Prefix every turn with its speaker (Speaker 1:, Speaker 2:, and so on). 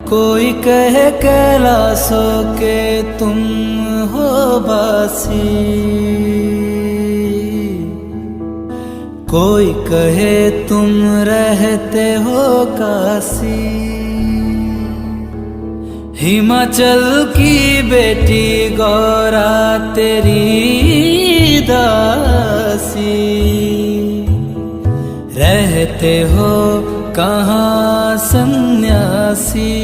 Speaker 1: कोई कहे कैलाशों के तुम हो बासी, कोई कहे तुम रहते हो काशी। हिमाचल की बेटी गौरा तेरी दासी, रहते हो कहाँ सन्यासी।